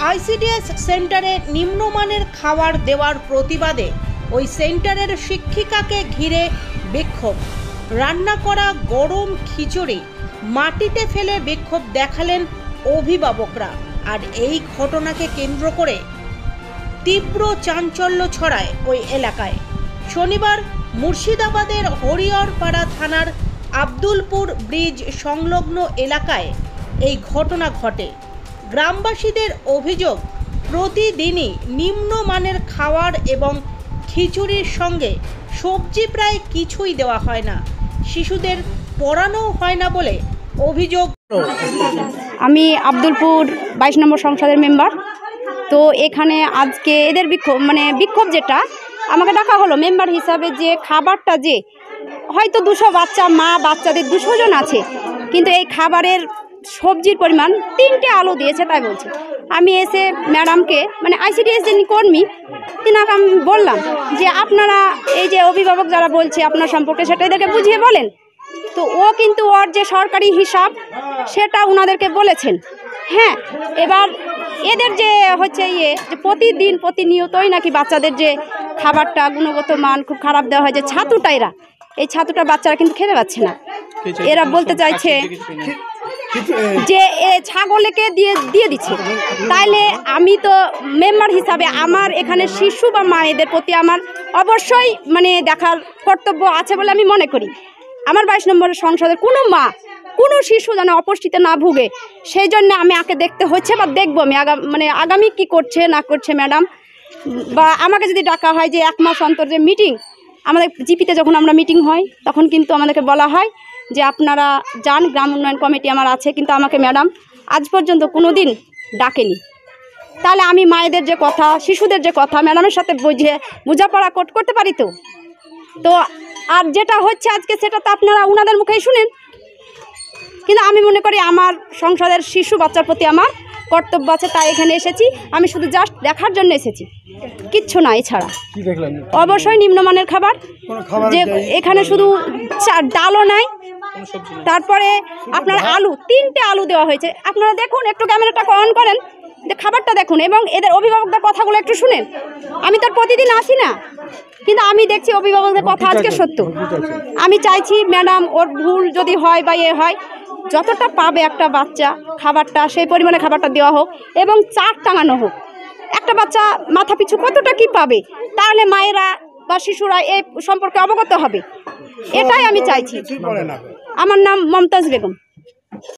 ICDS সেন্টারে নিম্নমানের খাবার দেওয়ার প্রতিবাদে ওই সেন্টারের শিক্ষিকাকে ঘিরে বিক্ষোভ। রান্না করা গরম খিচুড়ি মাটিতে ফেলে বিক্ষোভ দেখালেন অভিভাবকরা। আর এই ঘটনাকে কেন্দ্র করে তীব্র চাঞ্চল্য ছড়ায় ওই এলাকায়। শনিবার মুর্শিদাবাদের হরিহরপাড়া থানার আব্দুলপুর ব্রিজ সংলগ্ন এলাকায় এই ঘটনা ঘটে। গ্রামবাসীদের অভিযোগ, প্রতিদিনই নিম্নমানের খাবার এবং খিচুড়ির সঙ্গে সবজি প্রায় কিছুই দেওয়া হয় না। শিশুদের পড়ানো হয় না বলে অভিযোগ। আমি আব্দুলপুর 22 নম্বর সংসদের মেম্বার। তো এখানে আজকে এদের বিক্ষোভ যেটা আমাকে ডাকা হলো মেম্বার হিসাবে, যে খাবারটা যে হয়তো 200 বাচ্চা, মা বাচ্চাদের 200 জন আছে, কিন্তু এই খাবারের সবজির পরিমাণ 3টে আলু দিয়েছে তাই বলছে। আমি এসে ম্যাডামকে আইসিডিএস যিনি কর্মী তিনাকে আমি বললাম যে আপনারা এই যে অভিভাবক যারা বলছে আপনার সম্পর্কে সেটা এদেরকে বুঝিয়ে বলেন। তো ও কিন্তু ওর যে সরকারি হিসাব সেটা ওনাদেরকে বলেছেন। হ্যাঁ, এবার এদের যে হচ্ছে যে প্রতিদিন প্রতিনিয়তই নাকি বাচ্চাদের যে খাবারটা গুণগত মান খুব খারাপ দেওয়া হয়, যে ছাতুটা এই ছাতুটা বাচ্চারা কিন্তু খেতে পাচ্ছে না। এরা বলতে চাইছে যে ছাগলকে দিয়ে দিচ্ছে। তাইলে আমি তো মেম্বার হিসাবে আমার এখানে শিশু বা মায়েদের প্রতি আমার অবশ্যই দেখার কর্তব্য আছে বলে আমি মনে করি। আমার 22 নম্বরের সংসদের কোনো মা কোনো শিশু যেন অপুষ্টিতে না ভুগে, সেই জন্য আমি আগে দেখতে হচ্ছে বা দেখবো আমি আগামী কি করছে না করছে ম্যাডাম। বা আমাকে যদি ডাকা হয় যে 1 মাস অন্তর যে মিটিং, আমাদের জিপিতে যখন আমরা মিটিং হয় তখন কিন্তু আমাদেরকে বলা হয় যে আপনারা যান, গ্রাম উন্নয়ন কমিটি আমার আছে, কিন্তু আমাকে ম্যাডাম আজ পর্যন্ত কোনো দিন ডাকেনি। তাহলে আমি মায়েদের যে কথা, শিশুদের যে কথা ম্যাডামের সাথে বোঝাপড়া করতে পারি। তো আর যেটা হচ্ছে আজকে সেটা তো আপনারা ওনাদের মুখেই শুনেন। কিন্তু আমি মনে করি আমার সংসদের শিশু বাচ্চার প্রতি আমার কর্তব্য আছে, তাই এখানে এসেছি। আমি শুধু জাস্ট দেখার জন্য এসেছি, কিচ্ছু না। এছাড়া অবশ্যই নিম্নমানের খাবার, যে এখানে শুধু ডালও নাই, তারপরে আপনার আলু 3টে আলু দেওয়া হয়েছে। আপনারা দেখুন, একটু ক্যামেরাটা অন করেন, যে খাবারটা দেখুন এবং এদের অভিভাবকদের কথাগুলো একটু শুনেন। আমি তো প্রতিদিন আসি না, কিন্তু আমি দেখছি অভিভাবকদের কথা আজকে সত্য। আমি চাইছি ম্যাডাম ওর ভুল যদি হয় বা হয়, যতটা পাবে একটা বাচ্চা খাবারটা সেই পরিমাণে খাবারটা দেওয়া হোক এবং চাট টাঙানো হোক। একটা বাচ্চা মাথা পিছু কতটা কি পাবে, তাহলে মায়েরা বা শিশুরা এই সম্পর্কে অবগত হবে। এটাই আমি চাইছি। আমার নাম মমতাজ বেগম।